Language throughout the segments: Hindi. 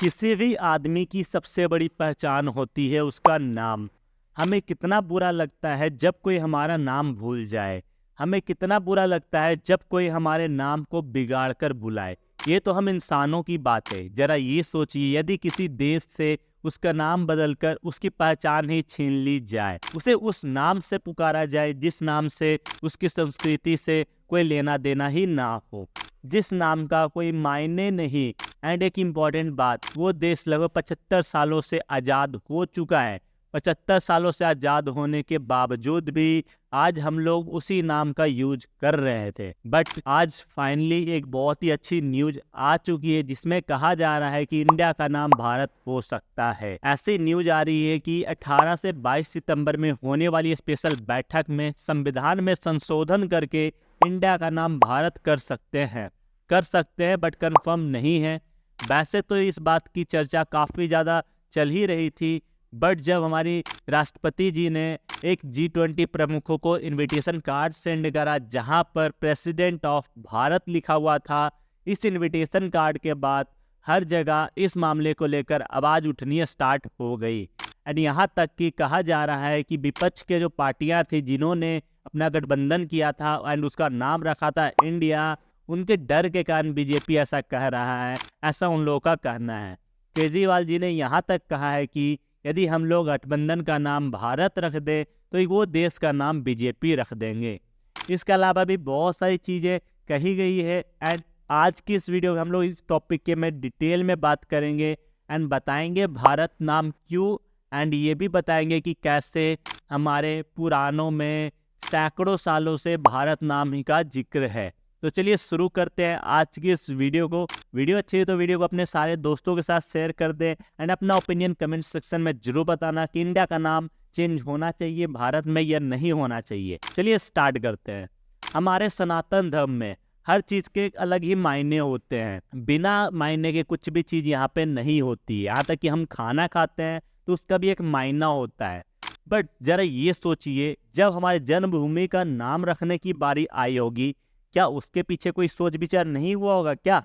किसी भी आदमी की सबसे बड़ी पहचान होती है उसका नाम। हमें कितना बुरा लगता है जब कोई हमारा नाम भूल जाए। हमें कितना बुरा लगता है जब कोई हमारे नाम को बिगाड़ कर बुलाए। ये तो हम इंसानों की बात है। जरा ये सोचिए, यदि किसी देश से उसका नाम बदलकर उसकी पहचान ही छीन ली जाए, उसे उस नाम से पुकारा जाए जिस नाम से उसकी संस्कृति से कोई लेना देना ही ना हो, जिस नाम का कोई मायने नहीं। एंड एक इम्पॉर्टेंट बात, वो देश लगभग 75 सालों से आज़ाद हो चुका है। 75 सालों से आज़ाद होने के बावजूद भी आज हम लोग उसी नाम का यूज कर रहे थे। बट आज फाइनली एक बहुत ही अच्छी न्यूज आ चुकी है जिसमें कहा जा रहा है कि इंडिया का नाम भारत हो सकता है। ऐसी न्यूज आ रही है कि 18 से 22 सितंबर में होने वाली स्पेशल बैठक में संविधान में संशोधन करके इंडिया का नाम भारत कर सकते हैं बट कंफर्म नहीं है। वैसे तो इस बात की चर्चा काफ़ी ज़्यादा चल ही रही थी, बट जब हमारी राष्ट्रपति जी ने एक G20 प्रमुखों को इनविटेशन कार्ड सेंड करा जहां पर प्रेसिडेंट ऑफ भारत लिखा हुआ था, इस इनविटेशन कार्ड के बाद हर जगह इस मामले को लेकर आवाज़ उठनी स्टार्ट हो गई। एंड यहाँ तक कि कहा जा रहा है कि विपक्ष के जो पार्टियां थी जिन्होंने अपना गठबंधन किया था एंड उसका नाम रखा था इंडिया, उनके डर के कारण बीजेपी ऐसा कह रहा है, ऐसा उन लोगों का कहना है। केजरीवाल जी ने यहाँ तक कहा है कि यदि हम लोग गठबंधन का नाम भारत रख दे तो वो देश का नाम बीजेपी रख देंगे। इसके अलावा भी बहुत सारी चीज़ें कही गई है एंड आज की इस वीडियो में हम लोग इस टॉपिक के में डिटेल में बात करेंगे एंड बताएंगे भारत नाम क्यों, एंड ये भी बताएंगे कि कैसे हमारे पुराणों में सैकड़ों सालों से भारत नाम ही का जिक्र है। तो चलिए शुरू करते हैं आज की इस वीडियो को। वीडियो अच्छी है तो वीडियो को अपने सारे दोस्तों के साथ शेयर कर दें एंड अपना ओपिनियन कमेंट सेक्शन में जरूर बताना कि इंडिया का नाम चेंज होना चाहिए भारत में या नहीं होना चाहिए। चलिए स्टार्ट करते हैं। हमारे सनातन धर्म में हर चीज़ के अलग ही मायने होते हैं। बिना मायने के कुछ भी चीज़ यहाँ पे नहीं होती है। यहाँ तक कि हम खाना खाते हैं तो उसका भी एक मायना होता है। बट जरा ये सोचिए, जब हमारे जन्मभूमि का नाम रखने की बारी आई होगी, क्या उसके पीछे कोई सोच विचार नहीं हुआ होगा क्या?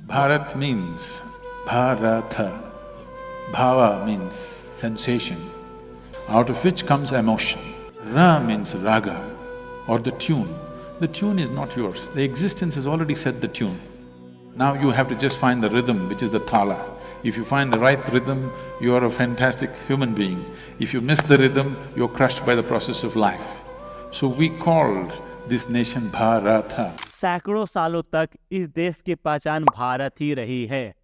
Bharat means Bharatha. Bhava means sensation, out of which comes emotion. Ra means raga, or the tune. The tune is not yours. The existence has already set the tune. Now you have to just find the rhythm, which is the thala. If you find the right rhythm, you are a fantastic human being. If you miss the rhythm, you're crushed by the process of life. So we called this nation Bharata. सैकड़ों सालों तक इस देश की पहचान भारत ही रही है।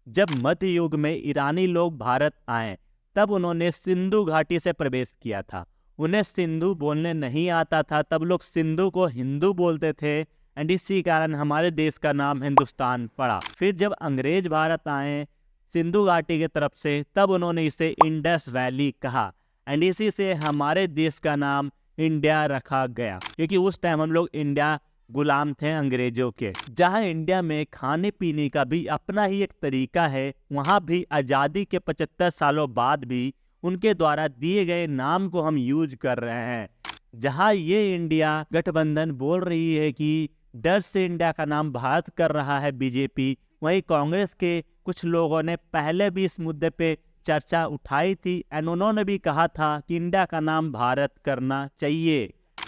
जब मध्य युग में ईरानी लोग भारत आए तब उन्होंने सिंधु घाटी से प्रवेश किया था। उन्हें सिंधु बोलने नहीं आता था, तब लोग सिंधु को हिंदू बोलते थे एंड इसी कारण हमारे देश का नाम हिंदुस्तान पड़ा। फिर जब अंग्रेज भारत आए सिंधु घाटी की तरफ से, तब उन्होंने इसे इंडस वैली कहा एंड इसी से हमारे देश का नाम इंडिया रखा गया, क्योंकि उस टाइम हम लोग इंडिया गुलाम थे अंग्रेजों के। जहां इंडिया में खाने पीने का भी अपना ही एक तरीका है, वहां भी आज़ादी के 75 सालों बाद भी उनके द्वारा दिए गए नाम को हम यूज कर रहे हैं। जहां ये इंडिया गठबंधन बोल रही है कि डर से इंडिया का नाम भारत कर रहा है बीजेपी, वहीं कांग्रेस के कुछ लोगों ने पहले भी इस मुद्दे पे चर्चा उठाई थी एंड उन्होंने भी कहा था कि इंडिया का नाम भारत करना चाहिए।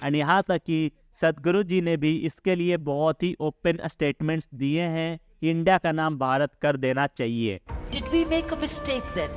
एंड यहाँ तक कि सदगुरु जी ने भी इसके लिए बहुत ही ओपन स्टेटमेंट्स दिए हैं कि इंडिया का नाम भारत कर देना चाहिए। Did we make a mistake then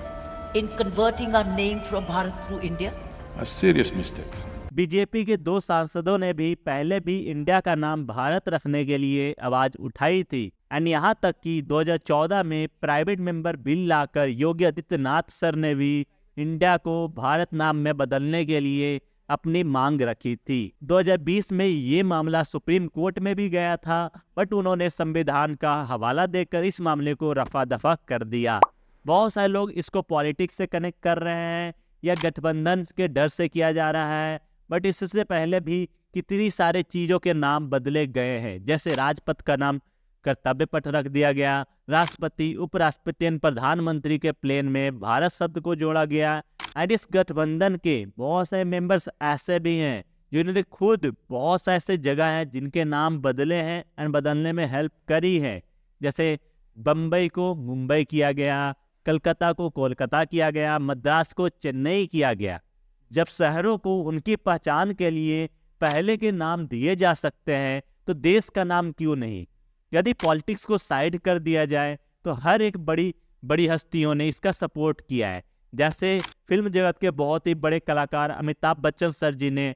in converting our name from Bharat to India? A serious mistake. BJP के 2 सांसदों ने भी पहले भी इंडिया का नाम भारत रखने के लिए आवाज उठाई थी एंड यहाँ तक कि 2014 में प्राइवेट मेंबर बिल लाकर योगी आदित्यनाथ सर ने भी इंडिया को भारत नाम में बदलने के लिए अपनी मांग रखी थी। 2020 में ये मामला सुप्रीम कोर्ट में भी गया था, बट उन्होंने संविधान का हवाला देकर इस मामले को रफा दफा कर दिया। बहुत सारे लोग इसको पॉलिटिक्स से कनेक्ट कर रहे हैं या गठबंधन के डर से किया जा रहा है, बट इससे पहले भी कितनी सारे चीज़ों के नाम बदले गए हैं। जैसे राजपथ का नाम कर्तव्य पथ रख दिया गया, राष्ट्रपति उपराष्ट्रपति एवं प्रधानमंत्री के प्लेन में भारत शब्द को जोड़ा गया। एंड इस गठबंधन के बहुत सारे मेंबर्स ऐसे भी हैं जिन्होंने खुद बहुत सारे ऐसे जगह हैं जिनके नाम बदले हैं एंड बदलने में हेल्प करी है। जैसे बम्बई को मुंबई किया गया, कलकत्ता को कोलकाता किया गया, मद्रास को चेन्नई किया गया। जब शहरों को उनकी पहचान के लिए पहले के नाम दिए जा सकते हैं तो देश का नाम क्यों नहीं? यदि पॉलिटिक्स को साइड कर दिया जाए तो हर एक बड़ी बड़ी हस्तियों ने इसका सपोर्ट किया है। जैसे फिल्म जगत के बहुत ही बड़े कलाकार अमिताभ बच्चन सर जी ने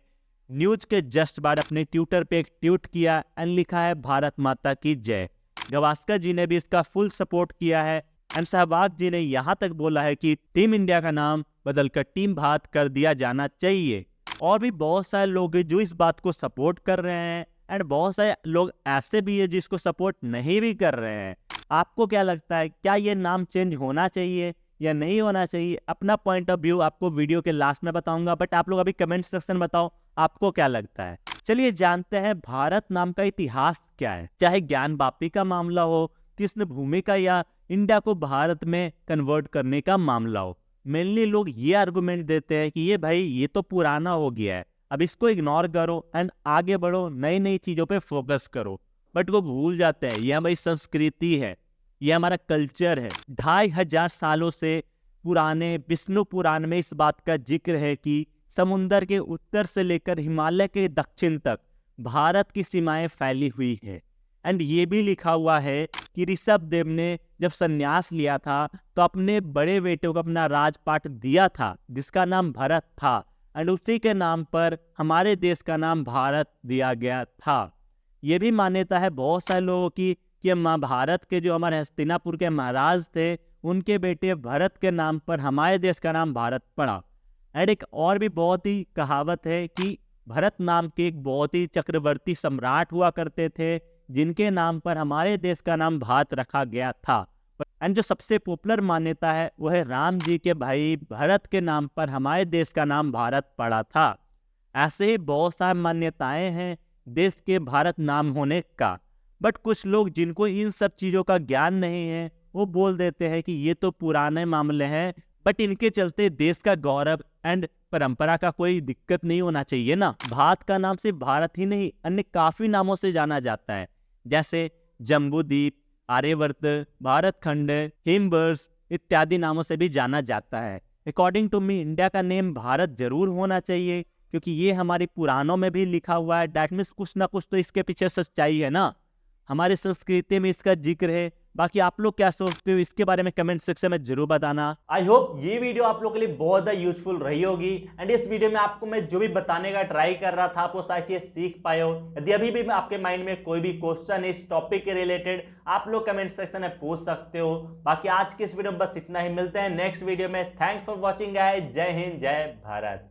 न्यूज के जस्ट बाद अपने ट्विटर पे एक ट्वीट किया एंड लिखा है भारत माता की जय। गवास्कर जी ने भी इसका फुल सपोर्ट किया है एंड सहवाग जी ने यहाँ तक बोला है कि टीम इंडिया का नाम बदलकर टीम भारत कर दिया जाना चाहिए। और भी बहुत सारे लोग हैं जो इस बात को सपोर्ट कर रहे हैं एंड बहुत सारे लोग ऐसे भी है जिसको सपोर्ट नहीं भी कर रहे हैं। आपको क्या लगता है, क्या ये नाम चेंज होना चाहिए या नहीं होना चाहिए? अपना पॉइंट ऑफ व्यू आपको वीडियो के लास्ट में बताऊंगा, बट आप लोग अभी कमेंट सेक्शन बताओ आपको क्या लगता है। चलिए जानते हैं भारत नाम का इतिहास क्या है। चाहे ज्ञान वापी का मामला हो, कृष्ण भूमि का, या इंडिया को भारत में कन्वर्ट करने का मामला हो, मेनली लोग ये आर्गुमेंट देते हैं कि ये भाई ये तो पुराना हो गया है, अब इसको इग्नोर करो एंड आगे बढ़ो, नई नई चीजों पे फोकस करो। बट वो भूल जाते हैं ये हमारी संस्कृति है, ये हमारा कल्चर है। 2500 सालों से पुराने विष्णु पुराण में इस बात का जिक्र है कि समुंदर के उत्तर से लेकर हिमालय के दक्षिण तक भारत की सीमाएं फैली हुई है। एंड ये भी लिखा हुआ है कि ऋषभ देव ने जब संन्यास लिया था तो अपने बड़े बेटे को अपना राजपाट दिया था जिसका नाम भरत था, एंड उसी के नाम पर हमारे देश का नाम भारत दिया गया था। ये भी मान्यता है बहुत सारे लोगों की कि महाभारत के जो हमारे हस्तिनापुर के महाराज थे उनके बेटे भरत के नाम पर हमारे देश का नाम भारत पड़ा। एंड एक और भी बहुत ही कहावत है कि भरत नाम के एक बहुत ही चक्रवर्ती सम्राट हुआ करते थे जिनके नाम पर हमारे देश का नाम भारत रखा गया था। एंड जो सबसे पॉपुलर मान्यता है वो है राम जी के भाई भरत के नाम पर हमारे देश का नाम भारत पड़ा था। ऐसे ही बहुत सारी मान्यताएं हैं देश के भारत नाम होने का, बट कुछ लोग जिनको इन सब चीज़ों का ज्ञान नहीं है वो बोल देते हैं कि ये तो पुराने मामले हैं, बट इनके चलते देश का गौरव एंड परंपरा का कोई दिक्कत नहीं होना चाहिए ना। भारत का नाम सिर्फ भारत ही नहीं अन्य काफ़ी नामों से जाना जाता है, जैसे जम्बूद्वीप, आर्यवर्त, भारत खंड, हिमवर्ष इत्यादि नामों से भी जाना जाता है। अकॉर्डिंग टू मी इंडिया का नेम भारत जरूर होना चाहिए क्योंकि ये हमारे पुराणों में भी लिखा हुआ है। डैट मीन्स कुछ ना कुछ तो इसके पीछे सच्चाई है ना, हमारी संस्कृति में इसका जिक्र है। बाकी आप लोग क्या सोचते हो इसके बारे में कमेंट सेक्शन में जरूर बताना। आई होप ये वीडियो आप लोगों के लिए बहुत ज़्यादा यूजफुल रही होगी एंड इस वीडियो में आपको मैं जो भी बताने का ट्राई कर रहा था आप वो सारी चीज़ सीख पाए हो। यदि अभी भी आपके माइंड में कोई भी क्वेश्चन इस टॉपिक के रिलेटेड आप लोग कमेंट सेक्शन में पूछ सकते हो। बाकी आज की इस वीडियो में बस इतना ही, मिलते हैं नेक्स्ट वीडियो में। थैंक्स फॉर वॉचिंग गाइस, जय हिंद जय भारत।